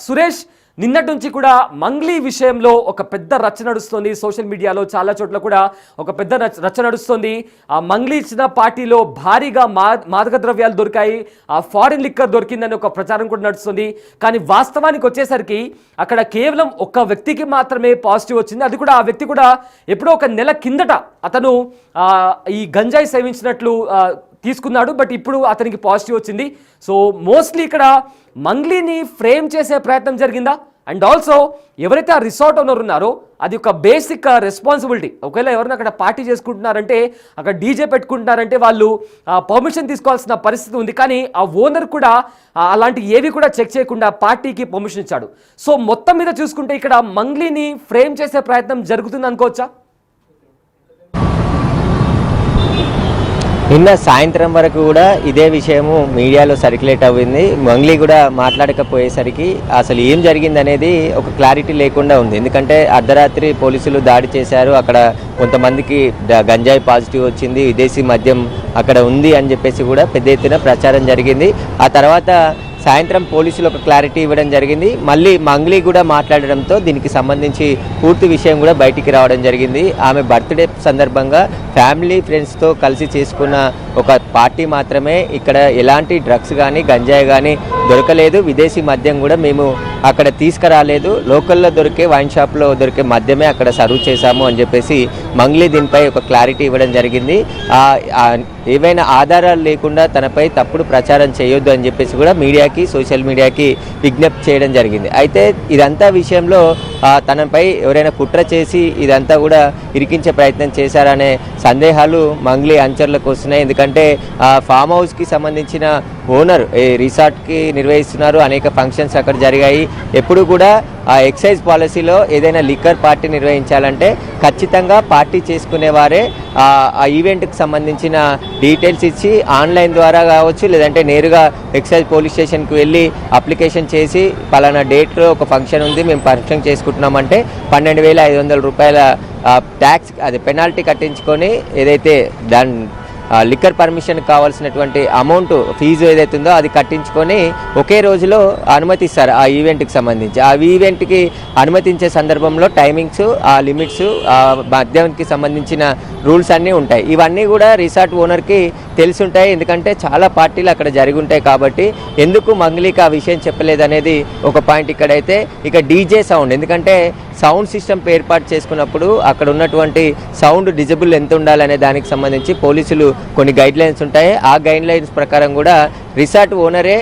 సురేష్ నిన్నటి నుంచి కూడా మంగ్లీ విషయంలో ఒక పెద్ద రచ్చ నడుస్తుంది. సోషల్ మీడియాలో చాలా చోట్ల కూడా ఒక పెద్ద రచ్చ నడుస్తుంది. ఆ మంగ్లీ ఇచ్చిన పార్టీలో భారీగా మాదక ద్రవ్యాలు దొరికాయి, ఆ ఫారిన్ లిక్కర్ దొరికిందని ఒక ప్రచారం కూడా నడుస్తుంది. కానీ వాస్తవానికి వచ్చేసరికి అక్కడ కేవలం ఒక వ్యక్తికి మాత్రమే పాజిటివ్ వచ్చింది. అది కూడా ఆ వ్యక్తి కూడా ఎప్పుడో ఒక నెల కిందట అతను ఈ గంజాయి సేవించినట్లు తీసుకున్నాడు. బట్ ఇప్పుడు అతనికి పాజిటివ్ వచ్చింది. సో మోస్ట్లీ ఇక్కడ మంగ్లీని ఫ్రేమ్ చేసే ప్రయత్నం జరిగిందా? అండ్ ఆల్సో ఎవరైతే ఆ రిసార్ట్ ఓనర్ ఉన్నారో అది ఒక బేసిక్ రెస్పాన్సిబిలిటీ. ఒకవేళ ఎవరైనా అక్కడ పార్టీ చేసుకుంటున్నారంటే, అక్కడ డీజే పెట్టుకుంటున్నారంటే వాళ్ళు పర్మిషన్ తీసుకోవాల్సిన పరిస్థితి ఉంది. కానీ ఆ ఓనర్ కూడా అలాంటి ఏవి కూడా చెక్ చేయకుండా పార్టీకి పర్మిషన్ ఇచ్చాడు. సో మొత్తం మీద చూసుకుంటే ఇక్కడ మంగ్లీని ఫ్రేమ్ చేసే ప్రయత్నం జరుగుతుంది అనుకోవచ్చా? నిన్న సాయంత్రం వరకు కూడా ఇదే విషయము మీడియాలో సర్క్యులేట్ అవ్వింది. మంగ్లీ కూడా మాట్లాడకపోయేసరికి అసలు ఏం జరిగింది అనేది ఒక క్లారిటీ లేకుండా ఉంది. ఎందుకంటే అర్ధరాత్రి పోలీసులు దాడి చేశారు, అక్కడ కొంతమందికి గంజాయి పాజిటివ్ వచ్చింది, విదేశీ మద్యం అక్కడ ఉంది అని చెప్పేసి కూడా పెద్ద ఎత్తున ప్రచారం జరిగింది. ఆ తర్వాత సాయంత్రం పోలీసులు ఒక క్లారిటీ ఇవ్వడం జరిగింది. మళ్ళీ మంగ్లీ కూడా మాట్లాడడంతో దీనికి సంబంధించి పూర్తి విషయం కూడా బయటికి రావడం జరిగింది. ఆమె బర్త్డే సందర్భంగా ఫ్యామిలీ ఫ్రెండ్స్తో కలిసి చేసుకున్న ఒక పార్టీ మాత్రమే, ఇక్కడ ఎలాంటి డ్రగ్స్ కానీ గంజాయి కానీ దొరకలేదు, విదేశీ మద్యం కూడా మేము అక్కడ తీసుకురాలేదు, లోకల్లో దొరికే వైన్ షాప్లో దొరికే మద్యమే అక్కడ సర్వ్ చేశాము అని చెప్పేసి మంగ్లీ దీనిపై ఒక క్లారిటీ ఇవ్వడం జరిగింది. ఏవైనా ఆధారాలు లేకుండా తనపై తప్పుడు ప్రచారం చేయొద్దు అని చెప్పేసి కూడా మీడియాకి, సోషల్ మీడియాకి విజ్ఞప్తి చేయడం జరిగింది. అయితే ఇదంతా విషయంలో తనపై ఎవరైనా కుట్ర చేసి ఇదంతా కూడా ఇరికించే ప్రయత్నం చేశారనే సందేహాలు మంగ్లీ అంచర్లకు వస్తున్నాయి. ఎందుకంటే ఫామ్ హౌస్కి సంబంధించిన ఓనర్ రిసార్ట్కి నిర్వహిస్తున్నారు, అనేక ఫంక్షన్స్ అక్కడ జరిగాయి. ఎప్పుడు కూడా ఆ ఎక్సైజ్ పాలసీలో ఏదైనా లిక్కర్ పార్టీ నిర్వహించాలంటే ఖచ్చితంగా పార్టీ చేసుకునేవారే ఆ ఈవెంట్కి సంబంధించిన డీటెయిల్స్ ఇచ్చి ఆన్లైన్ ద్వారా కావచ్చు, లేదంటే నేరుగా ఎక్సైజ్ పోలీస్ స్టేషన్కి వెళ్ళి అప్లికేషన్ చేసి పలానా డేట్లో ఒక ఫంక్షన్ ఉంది, మేము ఫంక్షన్ చేసుకుంటున్నామంటే 12,500 రూపాయల ట్యాక్స్ అది పెనాల్టీ కట్టించుకొని ఏదైతే దాని లిక్కర్ పర్మిషన్ కావాల్సినటువంటి అమౌంట్ ఫీజు ఏదైతే ఉందో అది కట్టించుకొని ఒకే రోజులో అనుమతిస్తారు ఆ ఈవెంట్కి సంబంధించి. ఆ ఈవెంట్కి అనుమతించే సందర్భంలో టైమింగ్స్, ఆ లిమిట్స్, ఆ మద్యానికి సంబంధించిన రూల్స్ అన్నీ ఉంటాయి. ఇవన్నీ కూడా రిసార్ట్ ఓనర్కి తెలిసి ఉంటాయి, ఎందుకంటే చాలా పార్టీలు అక్కడ జరిగి ఉంటాయి. కాబట్టి ఎందుకు మంగ్లీకి ఆ విషయం చెప్పలేదనేది ఒక పాయింట్. ఇక్కడైతే ఇక డీజే సౌండ్, ఎందుకంటే సౌండ్ సిస్టమ్ ఏర్పాటు చేసుకున్నప్పుడు అక్కడ ఉన్నటువంటి సౌండ్ డిజబుల్ ఎంత ఉండాలనే దానికి సంబంధించి పోలీసులు కొన్ని గైడ్ లైన్స్ ఉంటాయి. ఆ గైడ్ లైన్స్ ప్రకారం కూడా రిసార్ట్ ఓనరే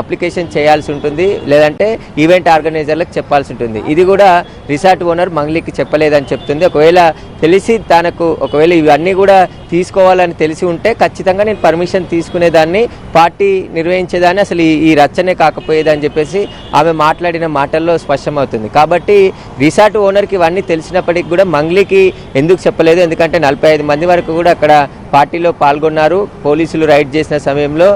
అప్లికేషన్ చేయాల్సి ఉంటుంది, లేదంటే ఈవెంట్ ఆర్గనైజర్లకు చెప్పాల్సి ఉంటుంది. ఇది కూడా రిసార్ట్ ఓనర్ మంగ్లీకి చెప్పలేదని చెప్తుంది. ఒకవేళ తెలిసి తనకు ఒకవేళ ఇవన్నీ కూడా తీసుకోవాలని తెలిసి ఉంటే ఖచ్చితంగా నేను పర్మిషన్ తీసుకునేదాన్ని, పార్టీ నిర్వహించేదాన్ని, అసలు ఈ రచ్చనే కాకపోయేదని చెప్పేసి ఆమె మాట్లాడిన మాటల్లో స్పష్టమవుతుంది. కాబట్టి రిసార్ట్ ఓనర్కి ఇవన్నీ తెలిసినప్పటికీ కూడా మంగ్లీకి ఎందుకు చెప్పలేదు? ఎందుకంటే 45 మంది వరకు కూడా అక్కడ పార్టీలో పాల్గొన్నారు. పోలీసులు రైడ్ చేసిన సమయంలో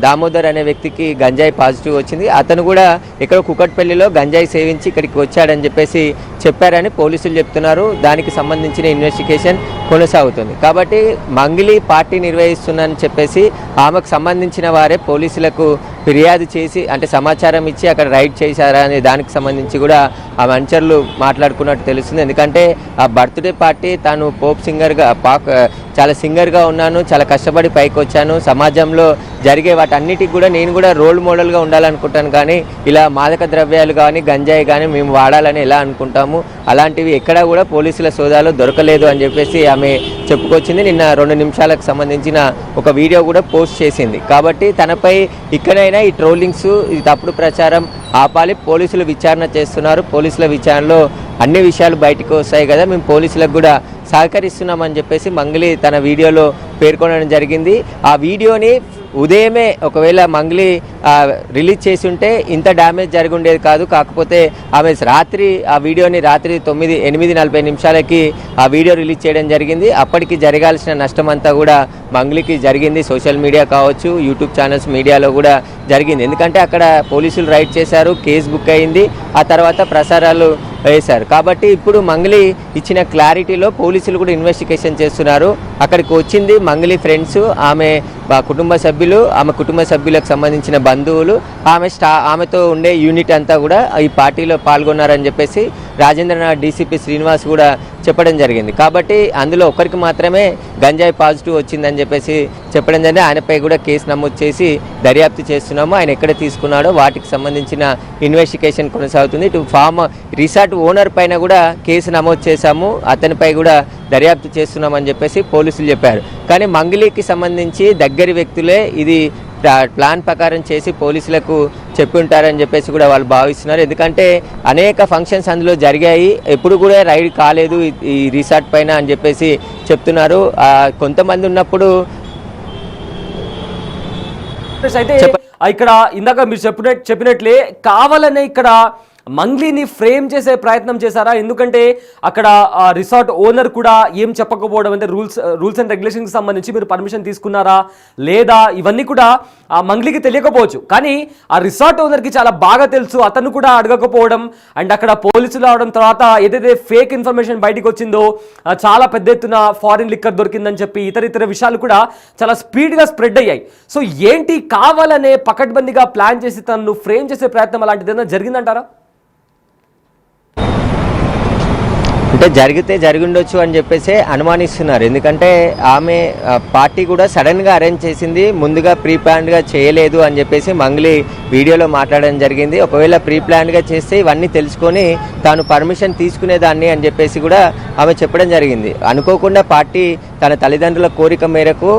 దామోదర్ అనే వ్యక్తికి గంజాయి పాజిటివ్ వచ్చింది. అతను కూడా ఎక్కడో కుకట్పల్లిలో గంజాయి సేవించి ఇక్కడికి వచ్చాడని చెప్పేసి చెప్పారని పోలీసులు చెప్తున్నారు. దానికి సంబంధించిన ఇన్వెస్టిగేషన్ కొనసాగుతుంది. కాబట్టి మంగ్లీ పార్టీ నిర్వహిస్తుందని చెప్పేసి ఆమెకు సంబంధించిన వారే పోలీసులకు ఫిర్యాదు చేసి, అంటే సమాచారం ఇచ్చి అక్కడ రైడ్ చేశారా అనే దానికి సంబంధించి కూడా ఆ మంచర్లు మాట్లాడుకున్నట్టు తెలుస్తుంది. ఎందుకంటే ఆ బర్త్డే పార్టీ తాను పోప్ సింగర్గా చాలా సింగర్గా ఉన్నాను, చాలా కష్టపడి పైకి వచ్చాను, సమాజంలో జరిగే వాటన్నిటికి కూడా నేను కూడా రోల్ మోడల్గా ఉండాలనుకుంటాను, కానీ ఇలా మాదక ద్రవ్యాలు కానీ గంజాయి కానీ మేము వాడాలని ఎలా అనుకుంటాము, అలాంటివి ఎక్కడా కూడా పోలీసుల సోదాలో దొరకలేదు అని చెప్పేసి ఆమె చెప్పుకొచ్చింది. నిన్న 2 నిమిషాలకు సంబంధించిన ఒక వీడియో కూడా పోస్ట్ చేసింది. కాబట్టి తనపై ఇక్కడైనా ఈ ట్రోలింగ్స్, ఈ తప్పుడు ప్రచారం ఆపాలి. పోలీసులు విచారణ చేస్తున్నారు, పోలీసుల విచారణలో అన్ని విషయాలు బయటకు వస్తాయి కదా, మేము పోలీసులకు కూడా సహకరిస్తున్నామని చెప్పేసి మంగ్లీ తన వీడియోలో పేర్కొనడం జరిగింది. ఆ వీడియోని ఉదయమే ఒకవేళ మంగ్లీ రిలీజ్ చేసి ఉంటే ఇంత డ్యామేజ్ జరిగి ఉండేది కాదు. కాకపోతే ఆమె రాత్రి ఆ వీడియోని రాత్రి 8:40 నిమిషాలకి ఆ వీడియో రిలీజ్ చేయడం జరిగింది. అప్పటికి జరగాల్సిన నష్టం అంతా కూడా మంగ్లీకి జరిగింది. సోషల్ మీడియా కావచ్చు, యూట్యూబ్ ఛానల్స్, మీడియాలో కూడా జరిగింది. ఎందుకంటే అక్కడ పోలీసులు రైడ్ చేశారు, కేసు బుక్ అయింది, ఆ తర్వాత ప్రసారాలు వేశారు. కాబట్టి ఇప్పుడు మంగ్లీ ఇచ్చిన క్లారిటీలో పోలీసులు కూడా ఇన్వెస్టిగేషన్ చేస్తున్నారు. అక్కడికి వచ్చింది మంగ్లీ ఫ్రెండ్స్, ఆమె కుటుంబ సభ్యులు, ఆమె కుటుంబ సభ్యులకు సంబంధించిన బంధువులు, ఆమెతో ఉండే యూనిట్ అంతా కూడా ఈ పార్టీలో పాల్గొన్నారని చెప్పేసి రాజేంద్రనగర్ డీసీపీ శ్రీనివాస్ కూడా చెప్పడం జరిగింది. కాబట్టి అందులో ఒకరికి మాత్రమే గంజాయి పాజిటివ్ వచ్చిందని చెప్పేసి చెప్పడం జరిగింది. ఆయనపై కూడా కేసు నమోదు చేసి దర్యాప్తు చేస్తున్నాము. ఆయన ఎక్కడ తీసుకున్నాడో వాటికి సంబంధించిన ఇన్వెస్టిగేషన్ కొనసాగుతుంది. ఇటు రిసార్ట్ ఓనర్ పైన కూడా కేసు నమోదు చేశాము, అతనిపై కూడా దర్యాప్తు చేస్తున్నామని చెప్పేసి పోలీసులు చెప్పారు. కానీ మంగళీకి సంబంధించి దగ్గరి వ్యక్తులే ఇది ప్లాన్ ప్రకారం చేసి పోలీసులకు చెప్పి ఉంటారని చెప్పేసి కూడా వాళ్ళు భావిస్తున్నారు. ఎందుకంటే అనేక ఫంక్షన్స్ అందులో జరిగాయి, ఎప్పుడు కూడా రైడ్ కాలేదు ఈ రిసార్ట్ పైన అని చెప్పేసి చెప్తున్నారు. కొంతమంది ఉన్నప్పుడు అయితే ఇక్కడ ఇందాక మీరు చెప్పినట్లే కావాలనే ఇక్కడ మంగ్లీని ఫ్రేమ్ చేసే ప్రయత్నం చేశారా? ఎందుకంటే అక్కడ రిసార్ట్ ఓనర్ కూడా ఏం చెప్పకపోవడం, అంటే రూల్స్ అండ్ రెగ్యులేషన్కి సంబంధించి మీరు పర్మిషన్ తీసుకున్నారా లేదా ఇవన్నీ కూడా ఆ మంగ్లీకి తెలియకపోవచ్చు, కానీ ఆ రిసార్ట్ ఓనర్కి చాలా బాగా తెలుసు. అతను కూడా అడగకపోవడం అండ్ అక్కడ పోలీసులు రావడం, తర్వాత ఏదైతే ఫేక్ ఇన్ఫర్మేషన్ బయటకు వచ్చిందో చాలా పెద్ద ఎత్తున ఫారిన్ లిక్కర్ దొరికిందని చెప్పి ఇతర విషయాలు కూడా చాలా స్పీడ్గా స్ప్రెడ్ అయ్యాయి. సో ఏంటి కావాలనే పకడ్బందీగా ప్లాన్ చేసి తనను ఫ్రేమ్ చేసే ప్రయత్నం అలాంటిది ఏదైనా జరిగిందంటారా? అంటే జరిగి ఉండొచ్చు అని చెప్పేసి అనుమానిస్తున్నారు. ఎందుకంటే ఆమె పార్టీ కూడా సడన్గా అరేంజ్ చేసింది, ముందుగా ప్రీ ప్లాన్డ్గా చేయలేదు అని చెప్పేసి మంగ్లీ వీడియోలో మాట్లాడడం జరిగింది. ఒకవేళ ప్రీ ప్లాన్డ్గా చేస్తే ఇవన్నీ తెలుసుకొని తాను పర్మిషన్ తీసుకునేదాన్ని అని చెప్పేసి కూడా ఆమె చెప్పడం జరిగింది. అనుకోకుండా పార్టీ తన తల్లిదండ్రుల కోరిక మేరకు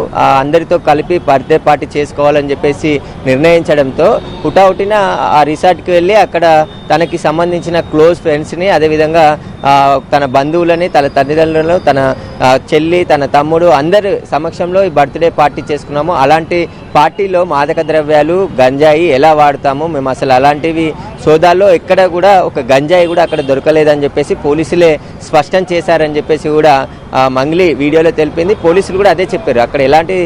అందరితో కలిపి బర్త్డే పార్టీ చేసుకోవాలని చెప్పేసి నిర్ణయించడంతో హుటాహుటిన ఆ రిసార్ట్కి వెళ్ళి అక్కడ తనకి సంబంధించిన క్లోజ్ ఫ్రెండ్స్ని, అదేవిధంగా తన బంధువులని, తన తల్లిదండ్రులను, తన చెల్లి, తన తమ్ముడు అందరి సమక్షంలో ఈ బర్త్డే పార్టీ చేసుకున్నాము. అలాంటి పార్టీలో మాదక ద్రవ్యాలు, గంజాయి ఎలా వాడతాము మేము అసలు అలాంటివి సోదాల్లో ఎక్కడ కూడా ఒక గంజాయి కూడా అక్కడ దొరకలేదని చెప్పేసి పోలీసులే స్పష్టం చేశారని చెప్పేసి కూడా మంగ్లీ వీడియోలో తెలిపింది. పోలీసులు కూడా అదే చెప్పారు, అక్కడ ఎలాంటి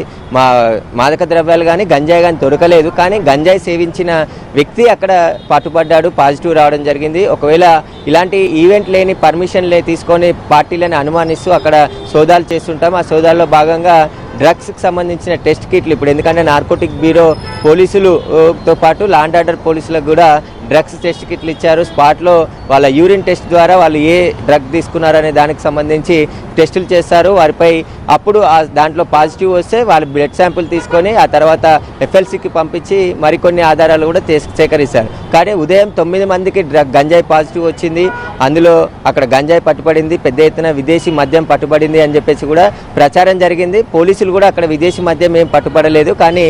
మాదక ద్రవ్యాలు కానీ గంజాయి కానీ దొరకలేదు, కానీ గంజాయి సేవించిన వ్యక్తి అక్కడ పట్టుబడ్డాడు, పాజిటివ్ రావడం జరిగింది. ఒకవేళ ఇలాంటి ఈవెంట్ లేని పర్మిషన్ తీసుకొని పార్టీలను అనుమానిస్తూ అక్కడ సోదాలు చేస్తుంటాం. ఆ సోదాల్లో భాగంగా డ్రగ్స్కి సంబంధించిన టెస్ట్ కిట్లు ఇప్పుడు, ఎందుకంటే నార్కోటిక్ బ్యూరో పోలీసులతో పాటు లా అండ్ ఆర్డర్ పోలీసులకు కూడా డ్రగ్స్ టెస్ట్ కిట్లు ఇచ్చారు. స్పాట్లో వాళ్ళ యూరిన్ టెస్ట్ ద్వారా వాళ్ళు ఏ డ్రగ్ తీసుకున్నారనే దానికి సంబంధించి టెస్టులు చేస్తారు వారిపై. అప్పుడు దాంట్లో పాజిటివ్ వస్తే వాళ్ళు బ్లడ్ శాంపుల్ తీసుకొని ఆ తర్వాత ఎఫ్ఎల్సికి పంపించి మరికొన్ని ఆధారాలు కూడా సేకరిస్తారు. కానీ ఉదయం 9 మందికి గంజాయి పాజిటివ్ వచ్చింది, అందులో అక్కడ గంజాయి పట్టుబడింది, పెద్ద ఎత్తున విదేశీ మద్యం పట్టుబడింది అని చెప్పేసి కూడా ప్రచారం జరిగింది. పోలీసులు కూడా అక్కడ విదేశీ మద్యం ఏం పట్టుబడలేదు, కానీ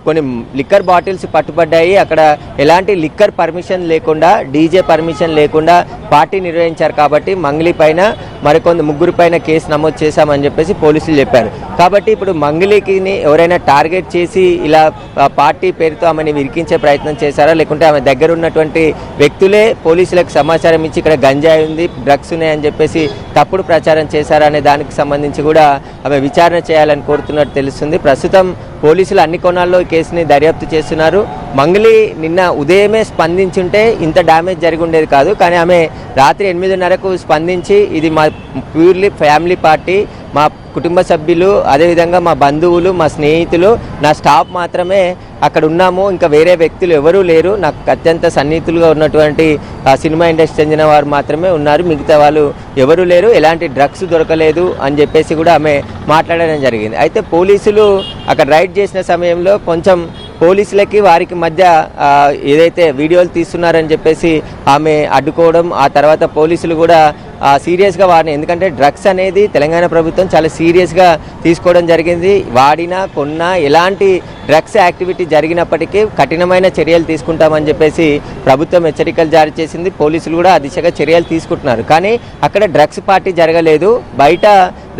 కొన్ని లిక్కర్ బాటిల్స్ పట్టుబడ్డాయి. అక్కడ ఎలాంటి లిక్కర్ పర్మిషన్ లేకుండా, డీజే పర్మిషన్ లేకుండా పార్టీ నిర్వహించారు. కాబట్టి మంగ్లీ పైన ముగ్గురు పైన కేసు నమోదు చేశామని చెప్పేసి పోలీసులు చెప్పారు. కాబట్టి ఇప్పుడు మంగ్లీకి ఎవరైనా టార్గెట్ చేసి ఇలా పార్టీ పేరుతో ఆమెను విరికించే ప్రయత్నం చేశారా, లేకుంటే ఆమె దగ్గర ఉన్నటువంటి వ్యక్తులే పోలీసులకు సమాచారం ఇచ్చి ఇక్కడ గంజాయి ఉంది, డ్రగ్స్ ఉన్నాయని చెప్పేసి తప్పుడు ప్రచారం చేశారా అనే దానికి సంబంధించి కూడా ఆమె విచారణ చేయాలని కోరుతున్నట్టు తెలుస్తుంది. ప్రస్తుతం పోలీసులు అన్ని కోణాల్లో ఈ కేసుని దర్యాప్తు చేస్తున్నారు. మంగ్లీ నిన్న ఉదయమే స్పందించుంటే ఇంత డ్యామేజ్ జరిగి ఉండేది కాదు, కానీ ఆమె రాత్రి 8:30కు స్పందించి ఇది మా ప్యూర్లీ ఫ్యామిలీ పార్టీ, మా కుటుంబ సభ్యులు, అదేవిధంగా మా బంధువులు, మా స్నేహితులు, నా స్టాఫ్ మాత్రమే అక్కడ ఉన్నాము, ఇంకా వేరే వ్యక్తులు ఎవరూ లేరు, నాకు అత్యంత సన్నిహితులుగా ఉన్నటువంటి సినిమా ఇండస్ట్రీ చెందిన వారు మాత్రమే ఉన్నారు, మిగతా వాళ్ళు ఎవరూ లేరు, ఎలాంటి డ్రగ్స్ దొరకలేదు అని చెప్పేసి కూడా ఆమె మాట్లాడడం జరిగింది. అయితే పోలీసులు అక్కడ రైడ్ చేసిన సమయంలో కొంచెం పోలీసులకి వారికి మధ్య ఏదైతే వీడియోలు తీస్తున్నారని చెప్పేసి ఆమె అడ్డుకోవడం, ఆ తర్వాత పోలీసులు కూడా సీరియస్గా వాడిని, ఎందుకంటే డ్రగ్స్ అనేది తెలంగాణ ప్రభుత్వం చాలా సీరియస్గా తీసుకోవడం జరిగింది. వాడినా కొన్నా ఎలాంటి డ్రగ్స్ యాక్టివిటీ జరిగినప్పటికీ కఠినమైన చర్యలు తీసుకుంటామని చెప్పేసి ప్రభుత్వం హెచ్చరికలు జారీ చేసింది. పోలీసులు కూడా ఆ దిశగా చర్యలు తీసుకుంటున్నారు. కానీ అక్కడ డ్రగ్స్ పార్టీ జరగలేదు, బయట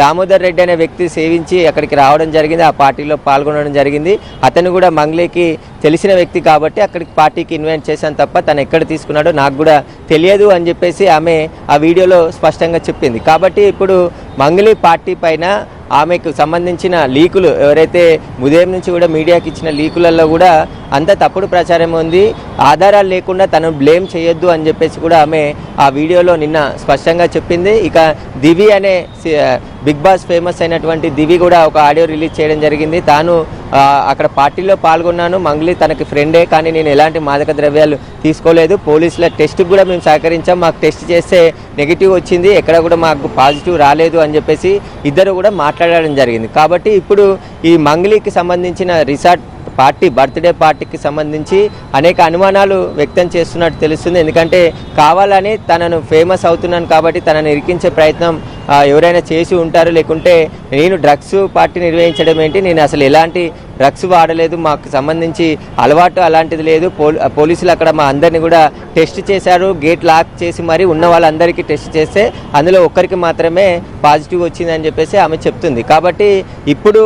దామోదర్ రెడ్డి అనే వ్యక్తి సేవించి అక్కడికి రావడం జరిగింది, ఆ పార్టీలో పాల్గొనడం జరిగింది. అతను కూడా మంగ్లీకి తెలిసిన వ్యక్తి కాబట్టి అక్కడికి పార్టీకి ఇన్వైట్ చేశాను తప్ప తను ఎక్కడ తీసుకున్నాడో నాకు కూడా తెలియదు అని చెప్పేసి ఆమె ఆ వీడియోలో స్పష్టంగా చెప్పింది. కాబట్టి ఇప్పుడు మంగ్లీ పార్టీ పైన ఆమెకు సంబంధించిన లీకులు ఎవరైతే ఉదయం నుంచి కూడా మీడియాకి ఇచ్చిన లీకులలో కూడా అంత తప్పుడు ప్రచారం ఉంది, ఆధారాలు లేకుండా తను బ్లేమ్ చేయొద్దు అని చెప్పేసి కూడా ఆమె ఆ వీడియోలో నిన్న స్పష్టంగా చెప్పింది. ఇక దివి అనే బిగ్ బాస్ ఫేమస్ అయినటువంటి దివి కూడా ఒక ఆడియో రిలీజ్ చేయడం జరిగింది. తాను అక్కడ పార్టీలో పాల్గొన్నాను. మంగ్లీ తనకి ఫ్రెండే, కానీ నేను ఎలాంటి మాదక ద్రవ్యాలు తీసుకోలేదు. పోలీసుల టెస్ట్కి కూడా మేము సహకరించాం. మాకు టెస్ట్ చేస్తే నెగిటివ్ వచ్చింది, ఎక్కడ కూడా మాకు పాజిటివ్ రాలేదు అని చెప్పేసి ఇద్దరు కూడా మాట్లాడడం జరిగింది. కాబట్టి ఇప్పుడు ఈ మంగ్లీకి సంబంధించిన రిసార్ట్ పార్టీ బర్త్డే పార్టీకి సంబంధించి అనేక అనుమానాలు వ్యక్తం చేస్తున్నట్టు తెలుస్తుంది. ఎందుకంటే కావాలని తనను ఫేమస్ అవుతున్నాను కాబట్టి తనను ఇరికించే ప్రయత్నం ఎవరైనా చేసి ఉంటారు. లేకుంటే నేను డ్రగ్స్ పార్టీ నిర్వహించడం ఏంటి, నేను అసలు ఎలాంటి డ్రగ్స్ వాడలేదు, మాకు సంబంధించి అలవాటు అలాంటిది లేదు. పోలీసులు అక్కడ మా అందరినీ కూడా టెస్ట్ చేశారు. గేట్ లాక్ చేసి మరి ఉన్న వాళ్ళందరికీ టెస్ట్ చేస్తే అందులో ఒక్కరికి మాత్రమే పాజిటివ్ వచ్చిందని చెప్పేసి ఆమె చెప్తుంది. కాబట్టి ఇప్పుడు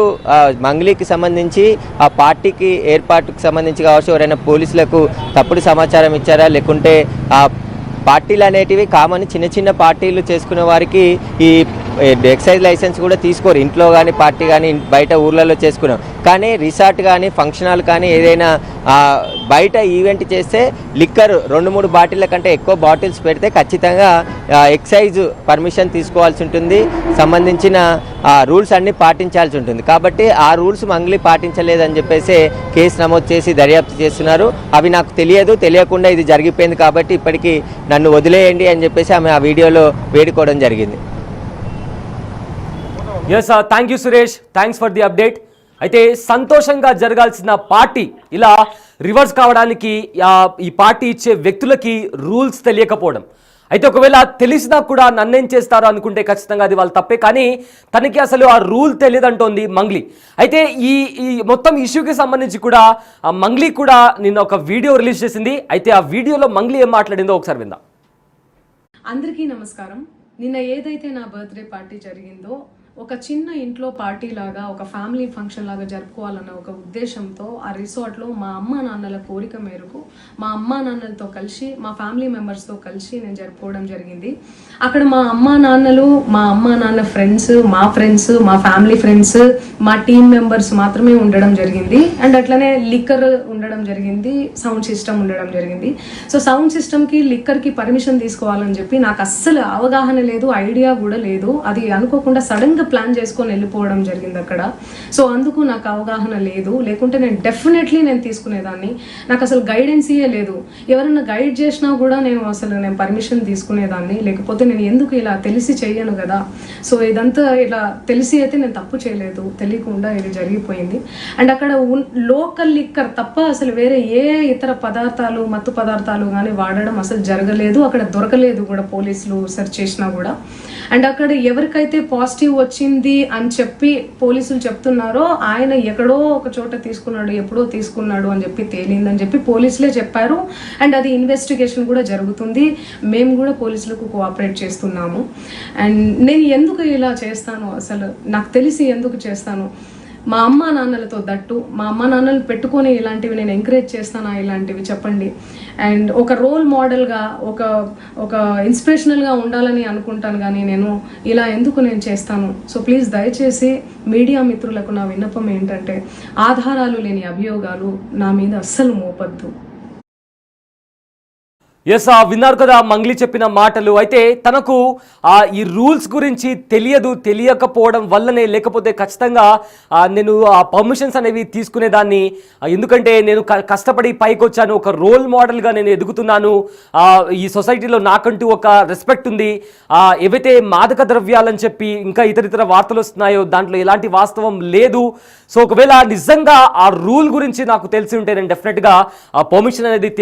మంగ్లీకి సంబంధించి ఆ పార్టీకి ఏర్పాటుకు సంబంధించి కావచ్చు, ఎవరైనా పోలీసులకు తప్పుడు సమాచారం ఇచ్చారా, లేకుంటే పార్టీలు అనేటివి కామన్ చిన్న చిన్న పార్టీలు చేసుకునే వారికి ఈ ఎక్సైజ్ లైసెన్స్ కూడా తీసుకోరు. ఇంట్లో కానీ పార్టీ కానీ బయట ఊర్లలో చేసుకున్నాం. కానీ రిసార్ట్ కానీ ఫంక్షన్ హాల్ కానీ ఏదైనా బయట ఈవెంట్ చేస్తే లిక్కర్ 2-3 బాటిళ్ళ కంటే ఎక్కువ బాటిల్స్ పెడితే ఖచ్చితంగా ఎక్సైజ్ పర్మిషన్ తీసుకోవాల్సి ఉంటుంది. సంబంధించిన రూల్స్ అన్నీ పాటించాల్సి ఉంటుంది. కాబట్టి ఆ రూల్స్ మంగ్లీ పాటించలేదని చెప్పేసి కేసు నమోదు చేసి దర్యాప్తు చేస్తున్నారు. అవి నాకు తెలియకుండా ఇది జరిగిపోయింది కాబట్టి ఇప్పటికీ నన్ను వదిలేయండి అని చెప్పేసి ఆమె ఆ వీడియోలో వేడుకోవడం జరిగింది. Yes, thank you Suresh, thanks for the update. అయితే సంతోషంగా జరగాల్సిన పార్టీ ఇలా రివర్స్ కావడానికి ఈ పార్టీ ఇచ్చే వ్యక్తులకి రూల్స్ తెలియకపోవడం. అయితే ఒకవేళ తెలిసినా కూడా నన్నేం చేస్తారో అనుకుంటే ఖచ్చితంగా అది వాళ్ళు తప్పే. కానీ తనకి అసలు ఆ రూల్ తెలియదంటోంది మంగ్లీ. అయితే ఈ మొత్తం ఇష్యూకి సంబంధించి కూడా మంగ్లీ కూడా నిన్న ఒక వీడియో రిలీజ్ చేసింది. అయితే ఆ వీడియోలో మంగ్లీ ఏం మాట్లాడిందో ఒకసారి విందాం. అందరికీ నమస్కారం. నిన్న ఏదైతే నా బర్త్డే పార్టీ జరిగిందో ఒక చిన్న ఇంట్లో పార్టీ లాగా, ఒక ఫ్యామిలీ ఫంక్షన్ లాగా జరుపుకోవాలన్న ఒక ఉద్దేశంతో ఆ రిసార్ట్లో మా అమ్మా నాన్నల కోరిక మేరకు మా అమ్మా నాన్నలతో కలిసి, మా ఫ్యామిలీ మెంబర్స్తో కలిసి నేను జరుపుకోవడం జరిగింది. అక్కడ మా అమ్మా నాన్నలు, మా అమ్మా నాన్న ఫ్రెండ్స్, మా ఫ్రెండ్స్, మా ఫ్యామిలీ ఫ్రెండ్స్, మా టీమ్ మెంబర్స్ మాత్రమే ఉండడం జరిగింది. అండ్ అట్లనే లిక్కర్ ఉండడం జరిగింది, సౌండ్ సిస్టమ్ ఉండడం జరిగింది. సో సౌండ్ సిస్టమ్కి, లిక్కర్కి పర్మిషన్ తీసుకోవాలని చెప్పి నాకు అస్సలు అవగాహన లేదు, ఐడియా కూడా లేదు. అది అనుకోకుండా సడన్గా ప్లాన్ చేసుకొని వెళ్ళిపోవడం జరిగింది అక్కడ. సో అందుకు నాకు అవగాహన లేదు, లేకుంటే నేను డెఫినెట్లీ నేను తీసుకునేదాన్ని. నాకు అసలు గైడెన్సీయే లేదు. ఎవరైనా గైడ్ చేసినా కూడా నేను పర్మిషన్ తీసుకునేదాన్ని, లేకపోతే నేను ఎందుకు ఇలా తెలిసి చెయ్యను కదా. సో ఇదంతా ఇలా తెలిసి అయితే నేను తప్పు చేయలేదు, తెలియకుండా ఇది జరిగిపోయింది. అండ్ అక్కడ లోకల్ లిక్కర్ తప్ప అసలు వేరే ఏ ఇతర పదార్థాలు, మత్తు పదార్థాలు కానీ వాడడం అసలు జరగలేదు. అక్కడ దొరకలేదు కూడా, పోలీసులు సెర్చ్ చేసినా కూడా. అండ్ అక్కడ ఎవరికైతే పాజిటివ్ వచ్చింది అని చెప్పి పోలీసులు చెప్తున్నారో ఆయన ఎక్కడో ఒక చోట తీసుకున్నాడు, ఎప్పుడో తీసుకున్నాడు అని చెప్పి తేలిందని చెప్పి పోలీసులే చెప్పారు. అండ్ అది ఇన్వెస్టిగేషన్ కూడా జరుగుతుంది. మేము కూడా పోలీసులకు కోఆపరేట్ చేస్తున్నాము. అండ్ నేను ఎందుకు ఇలా చేస్తాను, అసలు నాకు తెలిసి ఎందుకు చేస్తాను, మా అమ్మా నాన్నలతో దట్టు, మా అమ్మా నాన్నలు పెట్టుకొని ఇలాంటివి నేను ఎంకరేజ్ చేస్తానా, ఇలాంటివి చెప్పండి. అండ్ ఒక రోల్ మోడల్గా, ఒక ఇన్స్పిరేషనల్గా ఉండాలని అనుకుంటాను, కానీ నేను ఇలా ఎందుకు నేను చేస్తాను. సో ప్లీజ్ దయచేసి మీడియా మిత్రులకు నా విన్నపం ఏంటంటే, ఆధారాలు లేని అభియోగాలు నా మీద అస్సలు మోపద్దు. ఎస్, విన్నారు కదా మంగ్లీ చెప్పిన మాటలు. అయితే తనకు ఈ రూల్స్ గురించి తెలియకపోవడం వల్లనే, లేకపోతే ఖచ్చితంగా నేను ఆ పర్మిషన్స్ అనేవి తీసుకునేదాన్ని. ఎందుకంటే నేను కష్టపడి పైకి వచ్చాను, ఒక రోల్ మోడల్గా నేను ఎదుగుతున్నాను, ఈ సొసైటీలో నాకంటూ ఒక రెస్పెక్ట్ ఉంది. ఏవైతే మాదక ద్రవ్యాలని చెప్పి ఇంకా ఇతర వార్తలు వస్తున్నాయో దాంట్లో ఎలాంటి వాస్తవం లేదు. సో ఒకవేళ నిజంగా ఆ రూల్ గురించి నాకు తెలిసి ఉంటే నేను డెఫినెట్గా ఆ పర్మిషన్ అనేది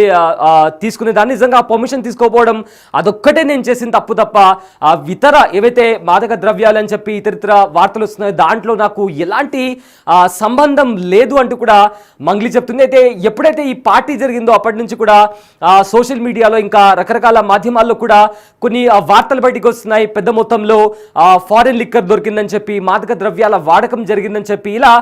తీసుకునేదాన్ని. నిజంగా పర్మిషన్ తీసుకోకపోవడం అదొక్కటే నేను చేసిన తప్పు తప్ప ఇతర ఏవైతే మాదక ద్రవ్యాలు అని చెప్పి ఇతర వార్తలు వస్తున్నాయో దాంట్లో నాకు ఎలాంటి సంబంధం లేదు అంటూ కూడా మంగ్లీ చెప్తుంది. అయితే ఎప్పుడైతే ఈ పార్టీ జరిగిందో అప్పటి నుంచి కూడా సోషల్ మీడియాలో ఇంకా రకరకాల మాధ్యమాల్లో కూడా కొన్ని వార్తలు బయటికి వస్తున్నాయి. పెద్ద మొత్తంలో ఫారిన్ లిక్కర్ దొరికిందని చెప్పి, మాదక ద్రవ్యాల వాడకం జరిగిందని చెప్పి, ఇలా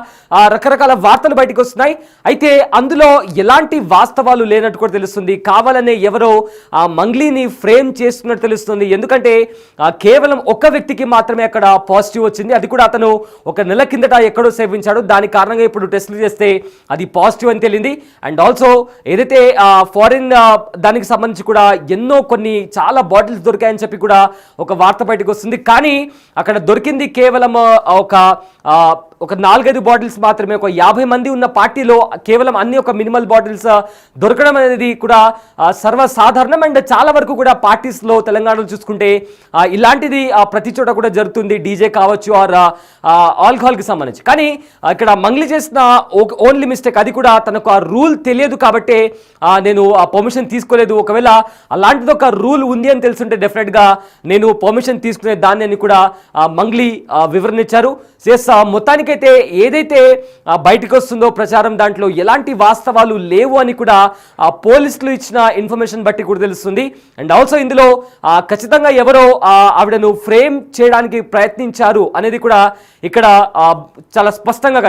రకరకాల వార్తలు బయటికి వస్తున్నాయి. అయితే అందులో ఎలాంటి వాస్తవాలు లేనట్టు కూడా తెలుస్తుంది. కావాలనే ఎవరో ఆ మంగ్లీని ఫ్రేమ్ చేస్తున్నట్టు తెలుస్తుంది. ఎందుకంటే కేవలం ఒక్క వ్యక్తికి మాత్రమే అక్కడ పాజిటివ్ వచ్చింది, అది కూడా అతను ఒక నెల కిందట ఎక్కడో సేవించాడు. దాని కారణంగా ఇప్పుడు టెస్టులు చేస్తే అది పాజిటివ్ అని తెలియంది. అండ్ ఆల్సో ఏదైతే ఫారిన్ దానికి సంబంధించి కూడా ఎన్నో కొన్ని చాలా బాటిల్స్ దొరికాయని చెప్పి కూడా ఒక వార్త బయటకు వస్తుంది. కానీ అక్కడ దొరికింది కేవలం ఒక 4-5 బాటిల్స్ మాత్రమే. ఒక 50 మంది ఉన్న పార్టీలో కేవలం అన్ని ఒక మినిమల్ బాటిల్స్ దొరకడం అనేది కూడా సర్వసాధారణం. అండ్ చాలా వరకు కూడా పార్టీస్లో తెలంగాణలో చూసుకుంటే ఇలాంటిది ప్రతి చోట కూడా జరుగుతుంది, డీజే కావచ్చు ఆర్ ఆల్కహాల్కి సంబంధించి. కానీ ఇక్కడ మంగ్లీ చేసిన ఓన్లీ మిస్టేక్, అది కూడా తనకు ఆ రూల్ తెలియదు కాబట్టే నేను ఆ పర్మిషన్ తీసుకోలేదు. ఒకవేళ అలాంటిది ఒక రూల్ ఉంది అని తెలుసుంటే డెఫినెట్గా నేను పర్మిషన్ తీసుకునే దాన్ని అని కూడా మంగ్లీ వివరణ ఇచ్చారు. మొత్తానికైతే ఏదైతే బయటకు వస్తుందో ప్రచారం, దాంట్లో ఎలాంటి వాస్తవాలు లేవు అని కూడా పోలీసులు ఇచ్చిన ఇన్ఫర్మేషన్ బట్టి కూడా తెలుస్తుంది. అండ్ ఆల్సో ఇందులో ఖచ్చితంగా ఎవరో ఆవిడను ఫ్రేమ్ చేయడానికి ప్రయత్నించారు అనేది కూడా ఇక్కడ చాలా స్పష్టంగా